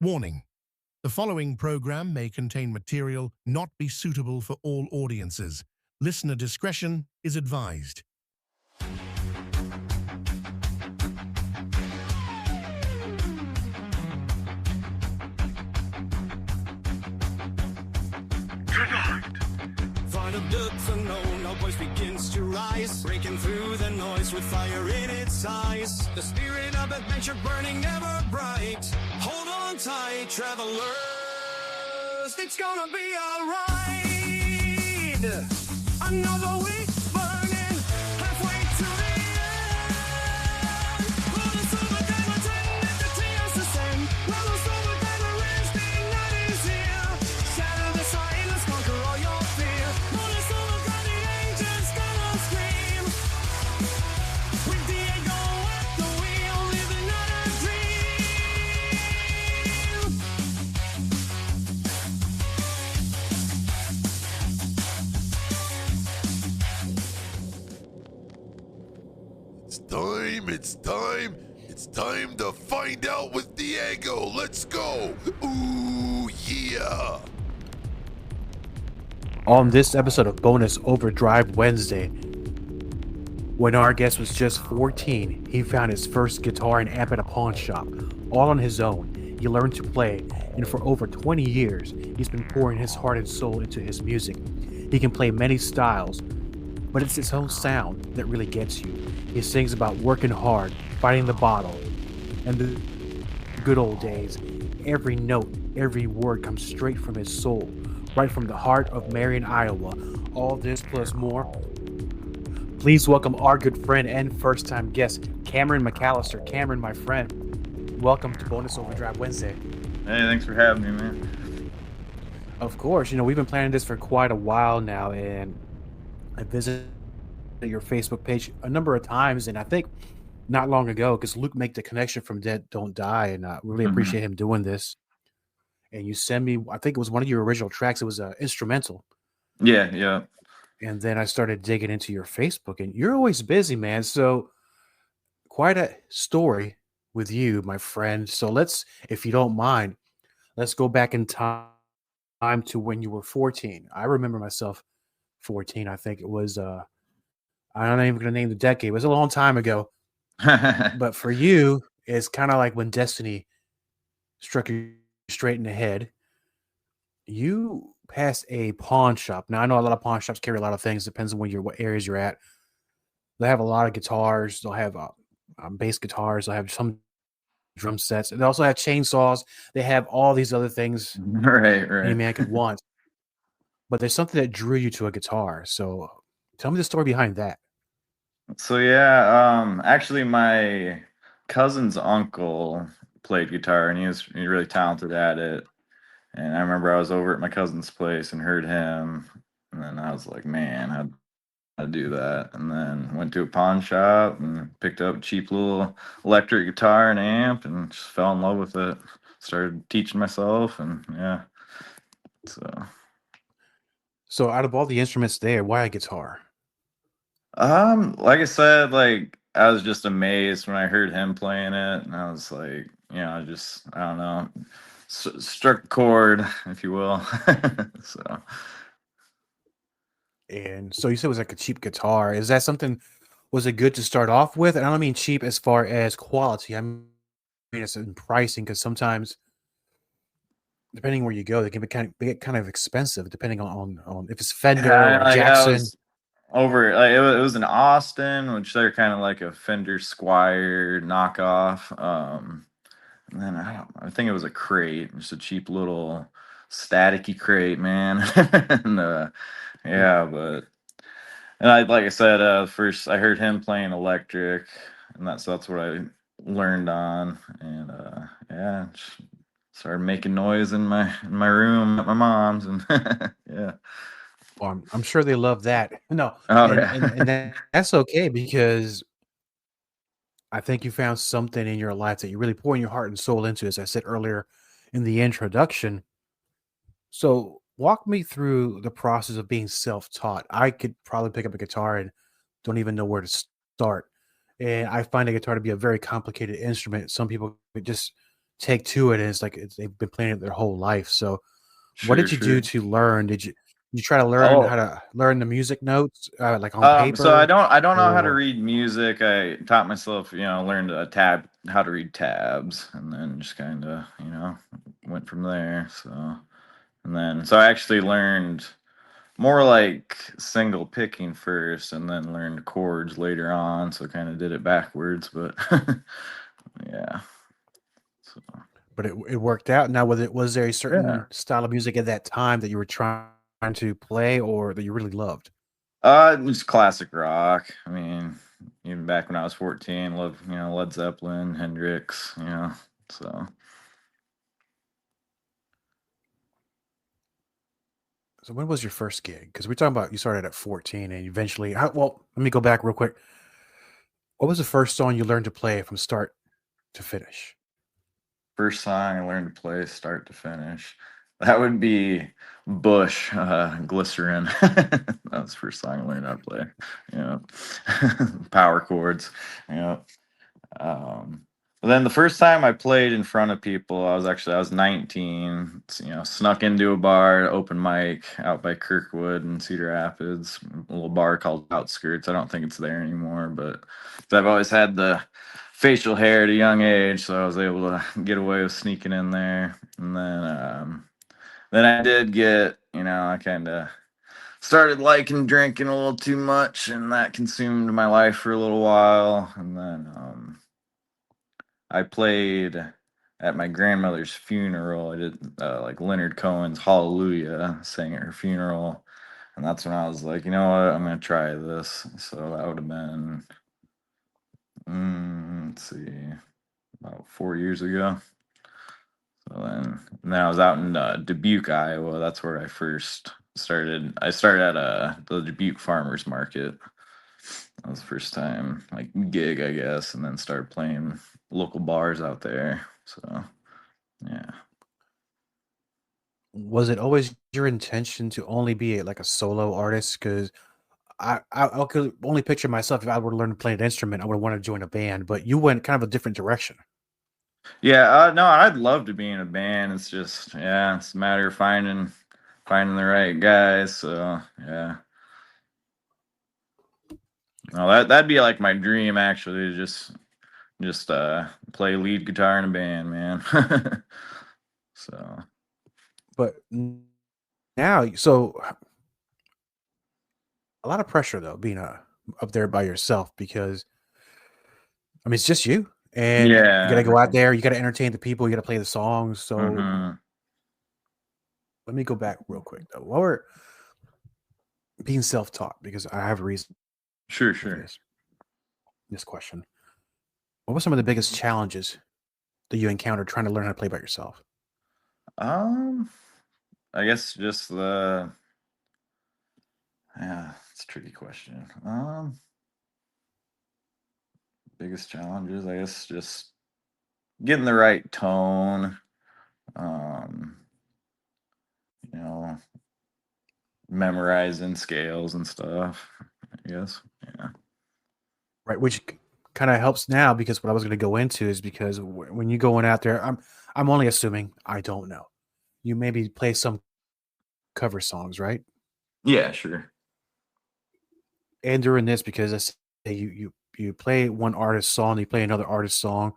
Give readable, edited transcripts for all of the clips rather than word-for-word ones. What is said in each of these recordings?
Warning: the following program may contain material not be suitable for all audiences. Listener discretion is advised. Flight of ducks unknown, our voice begins to rise, breaking through the noise with fire in its eyes. The spirit of adventure burning ever bright. Hold on tight, travelers, it's gonna be alright. Another week burning, halfway to the end. Bonus Overdrive, attend the tears ascend. Bonus Overdrive, Wednesday night is here. Shatter the silence, conquer all your fear. Bonus Overdrive, the angels gonna scream. With Diego at the wheel, living out a dream. It's time to find out with Diego. Let's go. Ooh, yeah. On this episode of Bonus Overdrive Wednesday, when our guest was just 14, he found his first guitar and amp at a pawn shop, all on his own. He learned to play, and for over 20 years, he's been pouring his heart and soul into his music. He can play many styles, but it's his own sound that really gets you. He sings about working hard, fighting the bottle, and the good old days. Every note, every word comes straight from his soul, right from the heart of Marion, Iowa. All this plus more. Please welcome our good friend and first-time guest, Cameron McCallister. Cameron, my friend, welcome to Bonus Overdrive Wednesday. Hey, thanks for having me, man. Of course, we've been planning this for quite a while now, and I visited your Facebook page a number of times, and I think not long ago, because Luke made the connection from Dead Don't Die, and I really appreciate him doing this. And you sent me, I think it was one of your original tracks. It was an instrumental. Yeah. And then I started digging into your Facebook, and you're always busy, man. So quite a story with you, my friend. So let's, if you don't mind, let's go back in time to when you were 14. I remember myself 14. I think it was, I'm not even going to name the decade. It was a long time ago. But for you, it's kind of like when destiny struck you straight in the head. You passed a pawn shop. Now, I know a lot of pawn shops carry a lot of things. Depends on what areas you're at. They have a lot of guitars. They'll have bass guitars. They'll have some drum sets. They also have chainsaws. They have all these other things Right. any man could want. But there's something that drew you to a guitar. So tell me the story behind that. So yeah, actually my cousin's uncle played guitar, and he's really talented at it. And I remember I was over at my cousin's place and heard him, and then I was like, man, I'd do that. And then went to a pawn shop and picked up a cheap little electric guitar and amp, and just fell in love with it. Started teaching myself, and yeah. So out of all the instruments there, why a guitar? Like I said, like I was just amazed when I heard him playing it, and I was like, I don't know, struck a chord, if you will. And so you said it was like a cheap guitar. Is that something, was it good to start off with? And I don't mean cheap as far as quality. I mean it's in pricing, because sometimes, depending where you go, they get kind of expensive, depending on if it's Fender or Jackson. It was in Austin, which they're kind of like a Fender Squire knockoff. And then I think it was a crate, just a cheap little staticky crate, man. And like I said, first I heard him playing electric, and that's what I learned on, and just started making noise in my room at my mom's, and yeah. Well, I'm sure they love that. No, Oh, and that's okay, because I think you found something in your life that you're really pouring your heart and soul into, as I said earlier in the introduction. So walk me through the process of being self-taught. I could probably pick up a guitar and don't even know where to start. And I find a guitar to be a very complicated instrument. Some people could just take to it, and it's like they've been playing it their whole life. So, what Sure, did you do sure. to learn? Did you try to learn how Oh, to learn the music notes, like on so I paper, don't know how to or read music. I taught myself, learned how to read tabs, and then just kind of, went from there. So I actually learned more like single picking first, and then learned chords later on. So kind of did it backwards, but yeah. So but it worked out? Now, was there a yeah. certain style of music at that time that you were trying to play, or that you really loved? Just classic rock. I mean, even back when I was 14, loved, Led Zeppelin, Hendrix, so. So, when was your first gig? Because we're talking about you started at 14, and eventually. Well, let me go back real quick. What was the first song you learned to play from start to finish? First song I learned to play start to finish. That would be Bush, Glycerin. That was the first song I learned how to play. Yeah. Power chords. Yeah. Um, but then the first time I played in front of people, I was 19. Snuck into a bar, open mic out by Kirkwood and Cedar Rapids, a little bar called Outskirts. I don't think it's there anymore, but I've always had the facial hair at a young age, so I was able to get away with sneaking in there. And then I did get, I kind of started liking drinking a little too much, and that consumed my life for a little while. And then I played at my grandmother's funeral. I did like Leonard Cohen's Hallelujah, sang at her funeral. And that's when I was like, you know what, I'm going to try this. So that would have been, let's see, about 4 years ago. So then I was out in Dubuque, Iowa. That's where I first started. I started at the Dubuque Farmers Market. That was the first time, like, gig, I guess, and then started playing local bars out there. So, yeah. Was it always your intention to only be like a solo artist? Because I could only picture myself if I were to learn to play an instrument, I would want to join a band. But you went kind of a different direction. Yeah, no, I'd love to be in a band. It's just, yeah, it's a matter of finding the right guys. So, yeah. No, that'd be like my dream actually, to just play lead guitar in a band, man. So, But now, so a lot of pressure though, being up there by yourself, because I mean it's just you, and you got to yeah. go out there, you got to entertain the people, you got to play the songs. So Hmm. let me go back real quick though. While we're being self-taught, because I have a reason Sure, for sure. this question. What were some of the biggest challenges that you encountered trying to learn how to play by yourself? Um, I guess just yeah, it's a tricky question. Biggest challenges, I guess, just getting the right tone. Um, you know, memorizing scales and stuff. I guess. Yeah. Right, which kind of helps now, because what I was going to go into is because when you going out there, I'm only assuming, I don't know. You maybe play some cover songs, right? Yeah. Sure. And during this, because let's say you play one artist song, you play another artist song,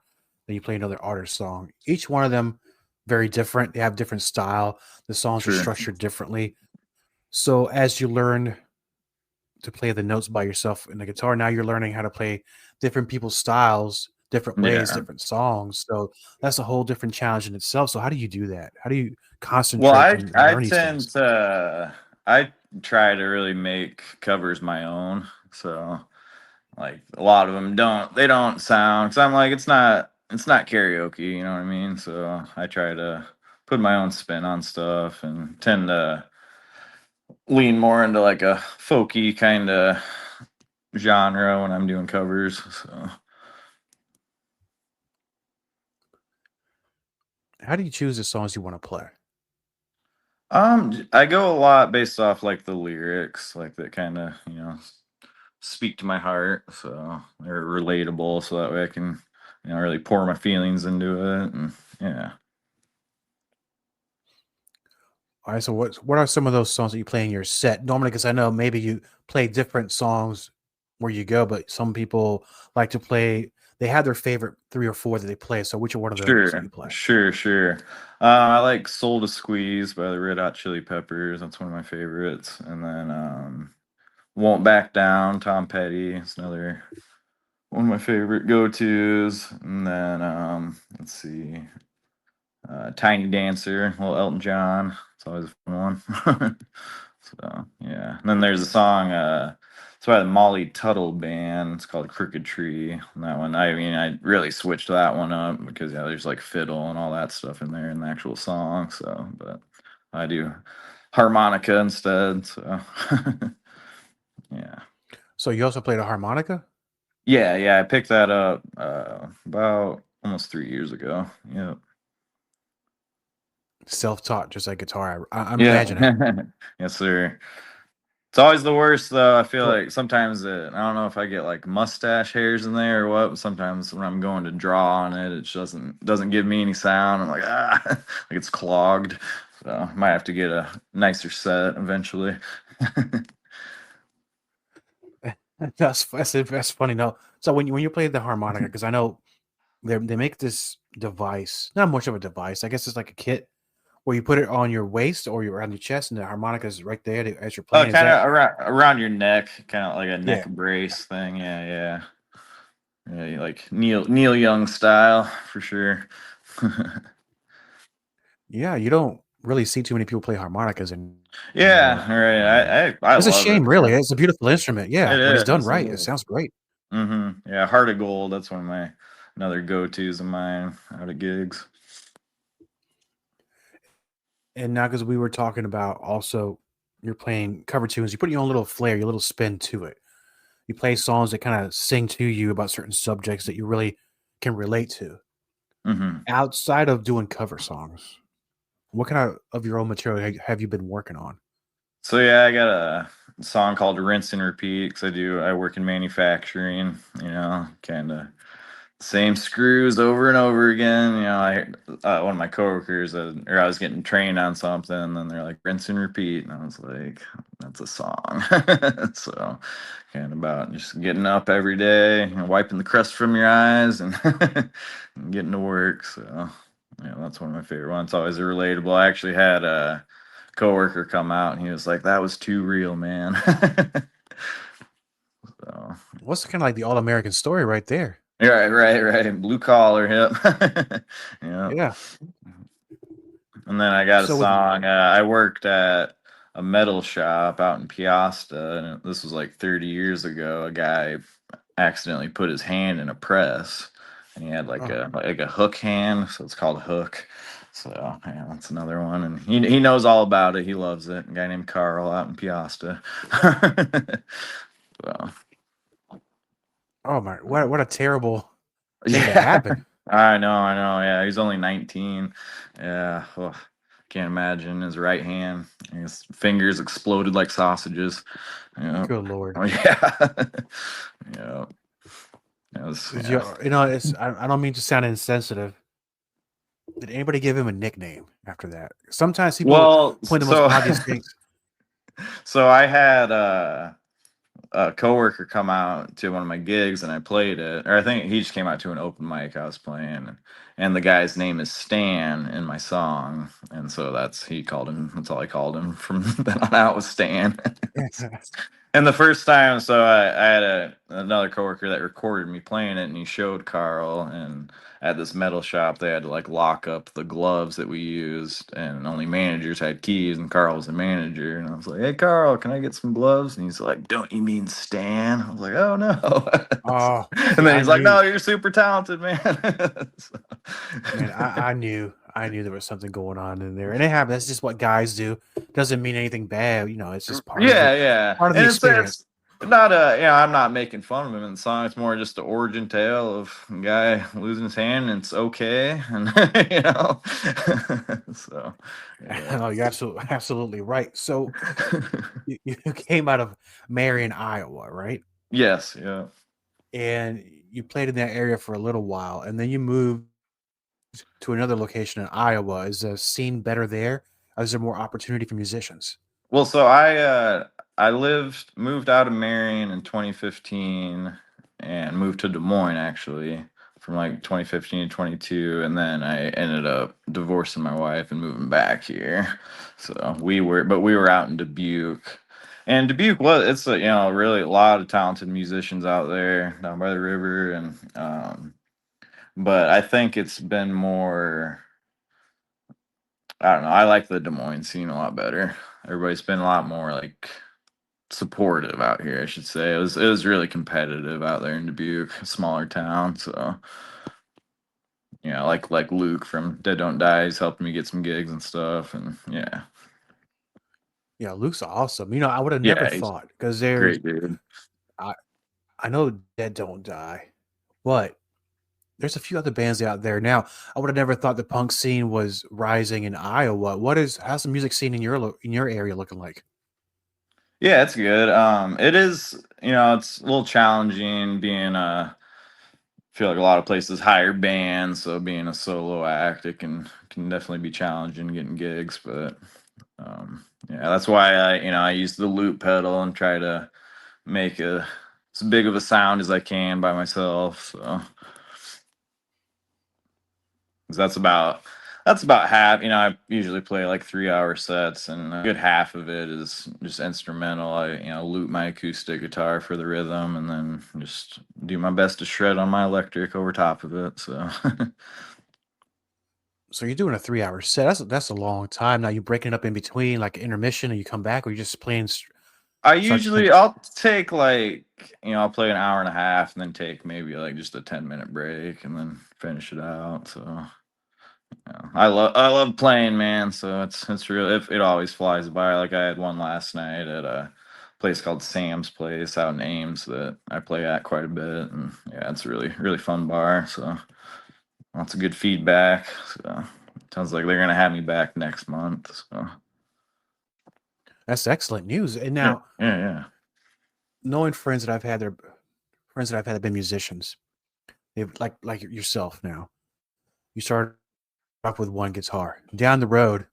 then you play another artist song. Each one of them very different. They have different style. The songs are Sure. structured differently. So as you learn to play the notes by yourself in the guitar, now you're learning how to play different people's styles, different ways, Yeah. different songs. So that's a whole different challenge in itself. So how do you do that? How do you Well, concentrate I and I learn these things? tend to I try to really make covers my own. So like a lot of them don't sound, because I'm like, it's not karaoke, you know what I mean? So I try to put my own spin on stuff and tend to lean more into like a folky kind of genre when I'm doing covers. So How do you choose the songs you want to play? I go a lot based off like the lyrics, like that kind of, speak to my heart, so they're relatable, so that way I can, really pour my feelings into it. And Yeah. All right. So what are some of those songs that you play in your set normally? Because I know maybe you play different songs where you go, but some people like to play. They have their favorite 3 or 4 that they play. So which are one of those that you Sure, play? sure. I like Soul to Squeeze by the Red Hot Chili Peppers. That's one of my favorites. And then Won't Back Down, Tom Petty. It's another one of my favorite go-tos. And then let's see, Tiny Dancer, little Elton John. It's always a fun one. So yeah. And then there's a song, it's by the Molly Tuttle band. It's called Crooked Tree. And that one, I mean, I really switched that one up because yeah, there's like fiddle and all that stuff in there in the actual song. So, but I do harmonica instead. So yeah. So you also play the harmonica? Yeah, I picked that up about almost 3 years ago. Yeah. Self-taught, just like guitar. I'm Yeah. imagining. Yes, sir. It's always the worst though. I feel So like sometimes I don't know if I get like mustache hairs in there or what, but sometimes when I'm going to draw on it, it just doesn't give me any sound. I'm like, like it's clogged. So I might have to get a nicer set eventually. that's funny. No, so when you play the harmonica, because I know they make this device, not much of a device. I guess it's like a kit where you put it on your waist or around your chest, and the harmonica is right there as you're playing. Is Kind that of around your neck, kind of like a neck yeah? brace thing. Yeah, like Neil Young style for sure. Yeah, you don't really see too many people play harmonicas Yeah, anymore. right. I It's a love it, shame, really. man. It's a beautiful instrument. Yeah, It when it's done is. It right, it is. sounds great. Yeah, Heart of Gold. That's one of my another go-tos of mine out of gigs. And now, because we were talking about also, you're playing cover tunes. You put your own little flair, your little spin to it. You play songs that kind of sing to you about certain subjects that you really can relate to. hmm Outside of doing cover songs, what kind of your own material have you been working on? So yeah, I got a song called "Rinse and Repeat" because I work in manufacturing. Kind of same screws over and over again. One of my coworkers, or I was getting trained on something, and then they're like, "Rinse and repeat," and I was like, "That's a song." So, kind of about just getting up every day and wiping the crust from your eyes and, and getting to work. So, yeah, that's one of my favorite ones. It's always relatable. I actually had a coworker come out, and he was like, "That was too real, man." So. What's kind of like the all American story right there? Yeah, right. Blue collar, yep. Yeah. Yeah. And then I got a So with song. I worked at a metal shop out in Piasta, and this was like 30 years ago. A guy accidentally put his hand in a press, and he had oh, like a hook hand, so it's called a hook. So yeah, that's another one, and he knows all about it. He loves it. A guy named Carl out in Piasta. So oh my, what a terrible thing to yeah. happen. I know. Yeah, he's only 19. Yeah, ugh, can't imagine his right hand. His fingers exploded like sausages. Yeah. Good Lord. Oh yeah. Yeah. It was, yeah. It's I don't mean to sound insensitive. Did anybody give him a nickname after that? Sometimes people Well, point the most so obvious things. so I had a coworker come out to one of my gigs and I played it, or I think he just came out to an open mic I was playing, and the guy's name is Stan in my song, and so that's all I called him from then on out was Stan. And the first time, so I had another coworker that recorded me playing it, and he showed Carl. And at this metal shop, they had to like lock up the gloves that we used, and only managers had keys. And Carl was the manager, and I was like, "Hey, Carl, can I get some gloves?" And he's like, "Don't you mean Stan?" I was like, "Oh no." Oh, And see, then I he's like, knew, "No, you're super talented, man." So- man, I knew there was something going on in there, and it happened. That's just what guys do. Doesn't mean anything bad. It's just Yeah. part of the And experience. it's not I'm not making fun of him in the song. It's more just the origin tale of a guy losing his hand and it's okay. And so yeah. No, you're absolutely right. So you came out of Marion, Iowa, right? Yeah. And you played in that area for a little while, and then you moved to another location in Iowa. Is the scene better there? Is there more opportunity for musicians? Well, so I moved out of Marion in 2015 and moved to Des Moines actually from like 2015 to 22, and then I ended up divorcing my wife and moving back here. So we were out in Dubuque. And Dubuque was it's a, really a lot of talented musicians out there down by the river, and but I think it's been more, I don't know. I like the Des Moines scene a lot better. Everybody's been a lot more like supportive out here, I should say. It was really competitive out there in Dubuque, a smaller town. So like Luke from Dead Don't Die, he's helping me get some gigs and stuff. And yeah, Yeah, Luke's awesome. I would have never yeah, he's thought because a great dude. I know Dead Don't Die, but there's a few other bands out there now. I would have never thought the punk scene was rising in Iowa. How's the music scene in your area looking like? Yeah, it's good. It is, it's a little challenging being feel like a lot of places hire bands, so being a solo act, it can definitely be challenging getting gigs, but yeah, that's why I use the loop pedal and try to make as big of a sound as I can by myself. So 'cause that's about half. I usually play like 3-hour sets, and a good half of it is just instrumental. I loop my acoustic guitar for the rhythm, and then just do my best to shred on my electric over top of it. So So you're doing a 3-hour set. That's a long time. Now you breaking it up in between, like intermission, and you come back, or you just playing start to finish? I'll take like I'll play an hour and a half, and then take maybe like just a 10-minute break, and then finish it out. So. Yeah. I love playing, man. So it's real. It always flies by. Like I had one last night at a place called Sam's Place out in Ames that I play at quite a bit, and yeah, it's a really really fun bar. So lots of good feedback. So sounds like they're gonna have me back next month. So That's excellent news. And yeah, now, yeah, yeah. knowing friends that I've had that been musicians, they've like yourself. Now you started off with one guitar. Down the road,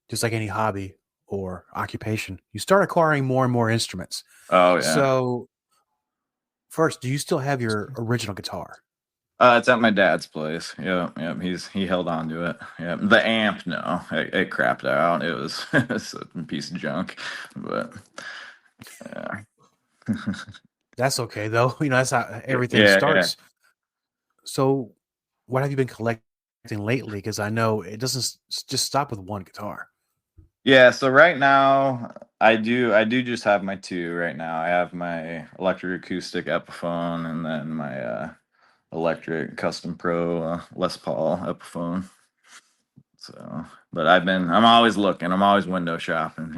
just like any hobby or occupation, you start acquiring more and more instruments. Oh yeah. So, first, do you still have your original guitar? It's at my dad's place. Yeah, yeah. He held on to it. Yeah, the amp, no, it crapped out. It's a piece of junk, but yeah. That's okay though. That's how everything Yeah, yeah. starts. So, what have you been collecting lately? Because I know it doesn't just stop with one guitar. Yeah, so right now I do just have my two right now. I have my electric acoustic Epiphone, and then my electric custom pro Les Paul Epiphone. So, but I'm always looking. I'm always window shopping.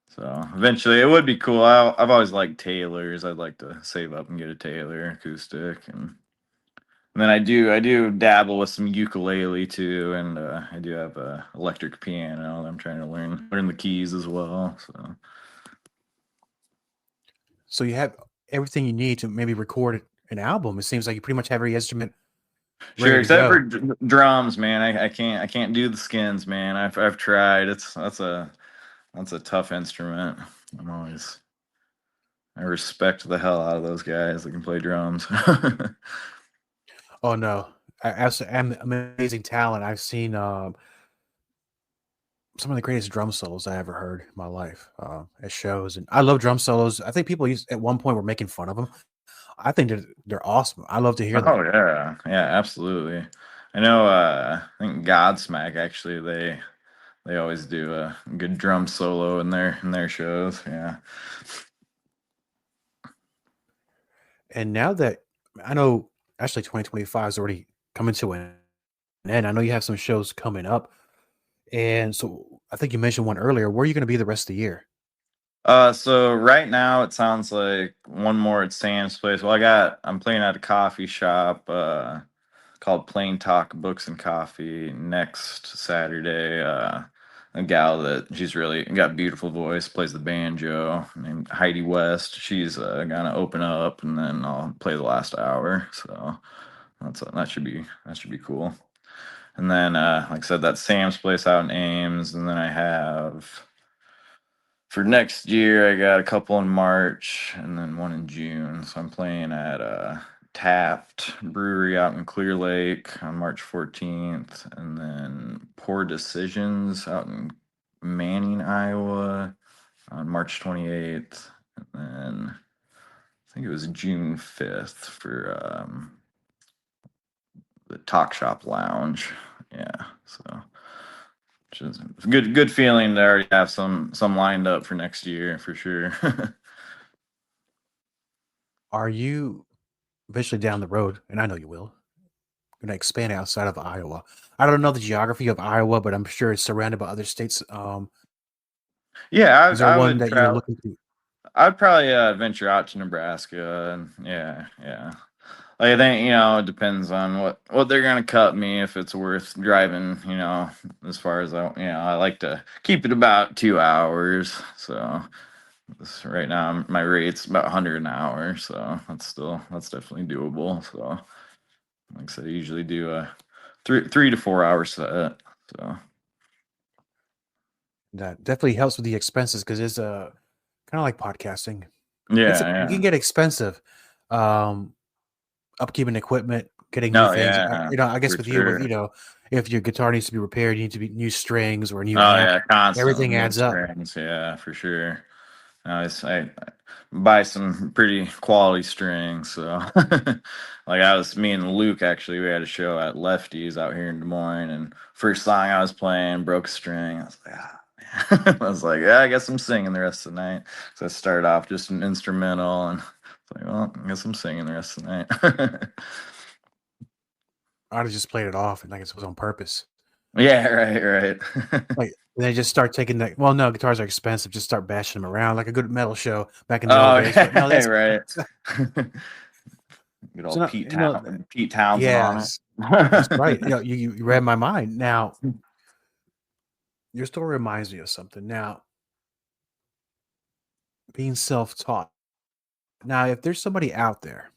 So eventually it would be cool. I've always liked Taylors. I'd like to save up and get a Taylor acoustic, and then I do dabble with some ukulele too, and I do have a electric piano that I'm trying to learn the keys as well. So So you have everything you need to maybe record an album. It seems like you pretty much have every instrument sure, ready to except for go. drums, man. I can't do the skins, man. I've tried. That's a tough instrument. I respect the hell out of those guys that can play drums. Oh no, amazing talent. I've seen some of the greatest drum solos I ever heard in my life at shows, and I love drum solos. I think people used at one point were making fun of them. I think they're awesome. I love to hear them. Oh yeah, yeah, absolutely. I know. I think Godsmack actually they always do a good drum solo in their shows. Yeah. And now that I know, actually, 2025 is already coming to an end. I know you have some shows coming up, and so I think you mentioned one earlier. Where are you going to be the rest of the year? So right now it sounds like one more at Sam's Place. Well, I'm playing at a coffee shop called Plain Talk Books and Coffee next Saturday. A gal that she's really got a beautiful voice, plays the banjo, named Heidi West. She's gonna open up, and then I'll play the last hour. So that should be cool. And then, like I said, that Sam's place out in Ames. And then I have for next year, I got a couple in March and then one in June. So I'm playing at Taft Brewery out in Clear Lake on March 14th, and then Poor Decisions out in Manning, Iowa on March 28th. And then I think it was June 5th for the Talk Shop Lounge. Yeah, so which is a good feeling to already have some lined up for next year for sure. Are you eventually down the road, and I know you will, going to expand outside of Iowa? I don't know the geography of Iowa, but I'm sure it's surrounded by other states. Yeah, Is there I one would that you're travel. looking to? I'd probably venture out to Nebraska, and yeah. Like, I think, it depends on what they're gonna cut me, if it's worth driving. As far as I like to keep it about 2 hours. So right now my rate's about 100 an hour, so that's definitely doable. So like I said, I usually do a 3 to 4 hour set. So That definitely helps with the expenses because it's kind of like podcasting. It yeah. can get expensive. Um, Upkeeping equipment, getting new No, things. yeah, I guess for with you, sure. if your guitar needs to be repaired, you need to be new strings or a new Oh amp. yeah, constantly Everything new adds up. strings. Yeah, for sure. I buy some pretty quality strings. So, like me and Luke actually, we had a show at Lefty's out here in Des Moines, and first song I was playing broke a string. I was like, man. I was like, yeah, I guess I'm singing the rest of the night. So I started off just an instrumental, and it's like, well, I guess I'm singing the rest of the night. I'd have just played it off, and I guess it was on purpose. Yeah, right. Like they just start taking that. Well, no, guitars are expensive. Just start bashing them around like a good metal show back in the old Oh, days. But no, yeah, that's right. Good so. old Pete Townsend on it. Yes, that's right. You read my mind. Now, your story reminds me of something. Now, being self-taught. Now, if there's somebody out there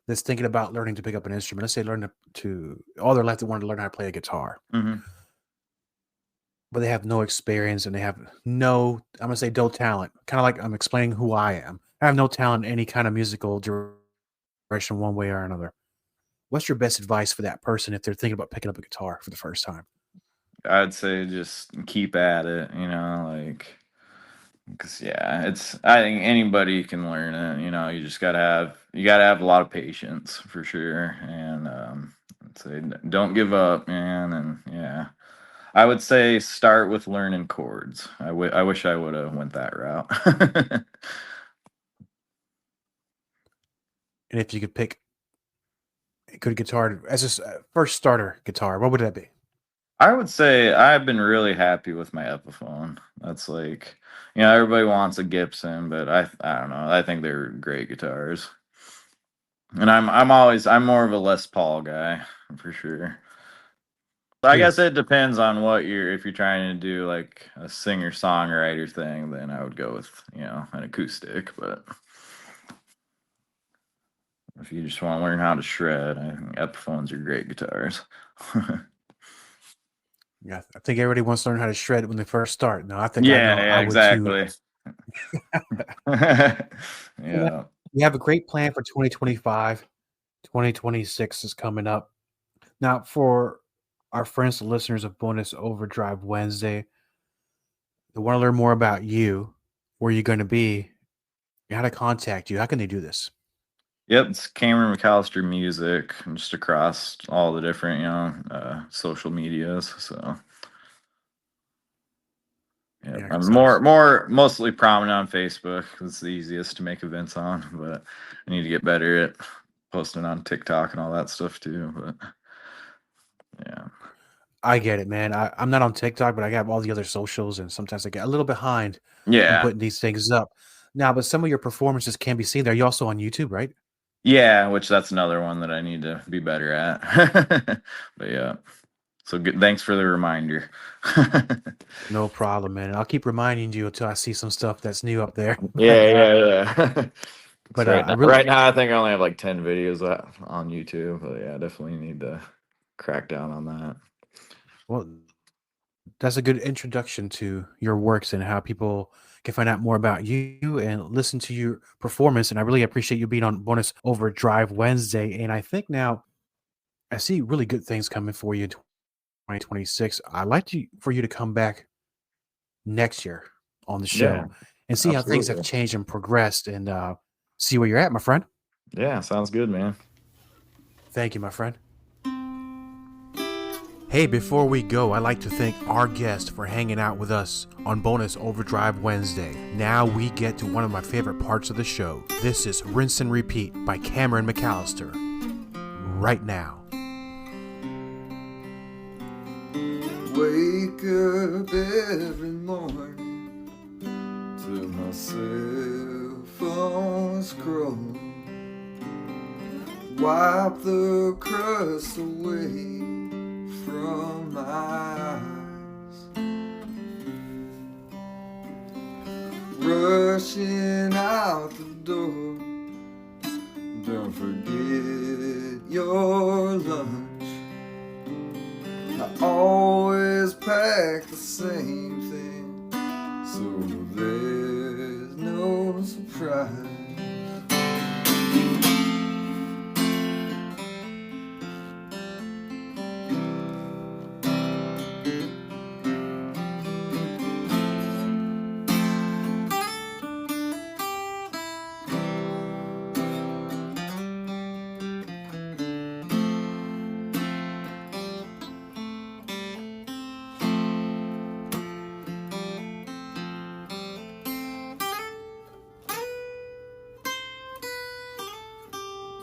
that's thinking about learning to pick up an instrument, let's say learn to all their life they want to learn how to play a guitar, Mhm. but they have no experience and they have no, I'm gonna say no talent. Kind of like I'm explaining who I am. I have no talent in any kind of musical direction, one way or another. What's your best advice for that person if they're thinking about picking up a guitar for the first time? I'd say just keep at it, because I think anybody can learn it. You just gotta have a lot of patience for sure, and I'd say don't give up, man. And yeah, I would say start with learning chords. I wish I would have went that route. And if you could pick a good guitar as a first starter guitar, what would that be? I would say I've been really happy with my Epiphone. That's like, everybody wants a Gibson, but I don't know. I think they're great guitars. And I'm more of a Les Paul guy for sure. I Yeah, guess it depends on if you're trying to do like a singer songwriter thing, then I would go with, an acoustic. But if you just want to learn how to shred, I think Epiphones are great guitars. yeah. I think everybody wants to learn how to shred when they first start. No, I think I know Yeah, I would too. exactly. Yeah. Yeah. We have a great plan for 2025. 2026 is coming up. Now, for our friends and listeners of Bonus Overdrive Wednesday, they want to learn more about you, where you're going to be, and how to contact you. How can they do this? Yep, it's Cameron McCallister Music, just across all the different, social medias. So yeah, Yeah, I'm 'cause I was mostly prominent on Facebook. It's the easiest to make events on, but I need to get better at posting on TikTok and all that stuff too. But yeah, I get it, man. I'm not on TikTok, but I have all the other socials, and sometimes I get a little behind on yeah, putting these things up. Now, but some of your performances can be seen there. You're also on YouTube, right? yeah. Which that's another one that I need to be better at. But yeah, so good. Thanks for the reminder. No problem, man. I'll keep reminding you until I see some stuff that's new up there. Yeah. But Right I now, really, I think I only have like 10 videos on YouTube. But yeah, I definitely need to crack down on that. Well, that's a good introduction to your works and how people can find out more about you and listen to your performance. And I really appreciate you being on Bonus Overdrive Wednesday. And I think now I see really good things coming for you in 2026. I'd like for you to come back next year on the Yeah, show and see how things have absolutely. changed and progressed and see where you're at, my friend. Yeah, sounds good, man. Thank you, my friend. Hey, before we go, I'd like to thank our guest for hanging out with us on Bonus Overdrive Wednesday. Now we get to one of my favorite parts of the show. This is Rinse and Repeat by Cameron McCallister. Right now. Wake up every morning to my cell phone scroll. Wipe the crust away from my eyes. Rushing out the door. Don't forget your lunch. I always pack the same thing, so there's no surprise.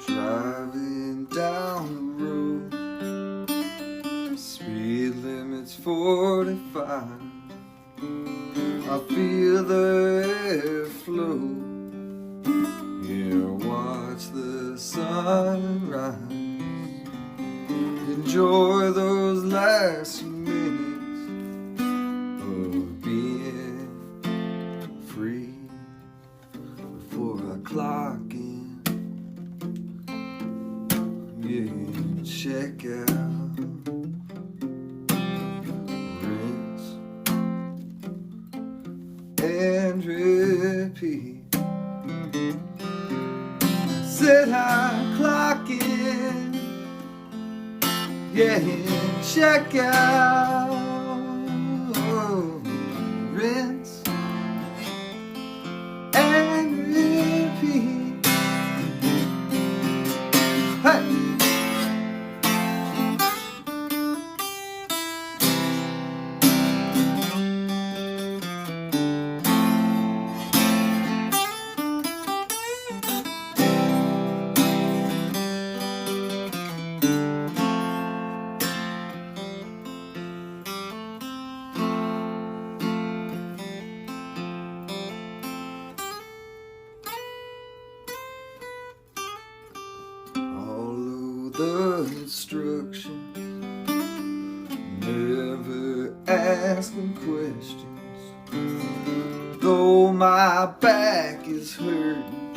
Driving down the road, speed limit's 45. I feel the air flow, yeah, watch the sunrise. Enjoy those last few minutes of being free before I clock in. Yeah, check out, rinse and repeat. Said I clock in, yeah, check out, rinse and repeat. Hey! Follow the instructions, never asking questions. Though my back is hurting,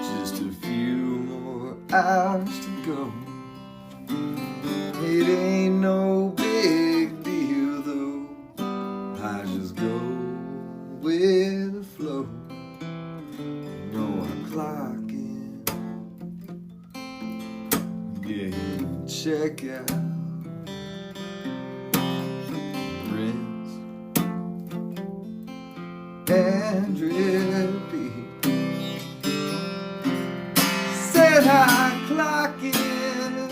just a few more hours to go. It ain't no big deal though, I just go with the flow. You know I clock in, yeah, check out, rinse and repeat. Said I clock in,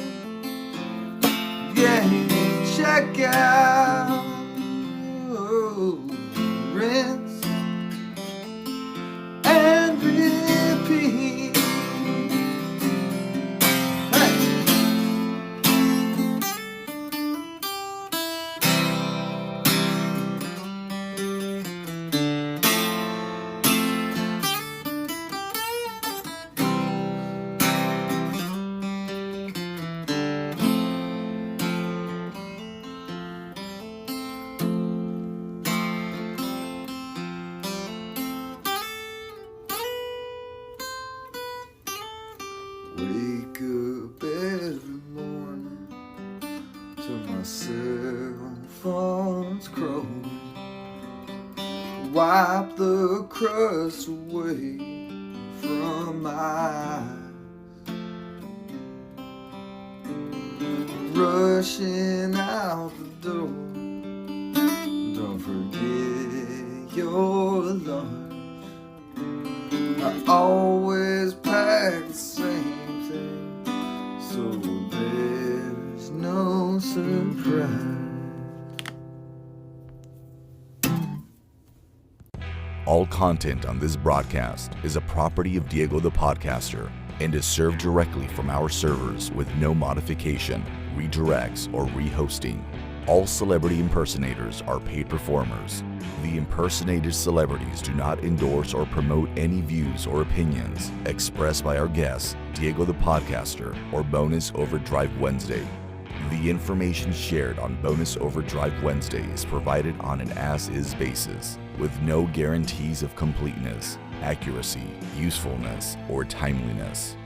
yeah, check out, rinse and repeat. Hey! Wake up every morning dawn's crow. Wipe the crust away from my eyes. Rushing out the door. Don't forget your lunch. I always pack the same thing, so there's no surprise. All content on this broadcast is a property of Diego the Podcaster and is served directly from our servers with no modification, redirects, or rehosting. All celebrity impersonators are paid performers. The impersonated celebrities do not endorse or promote any views or opinions expressed by our guests, Diego the Podcaster, or Bonus Overdrive Wednesday. The information shared on Bonus Overdrive Wednesday is provided on an as-is basis, with no guarantees of completeness, accuracy, usefulness, or timeliness.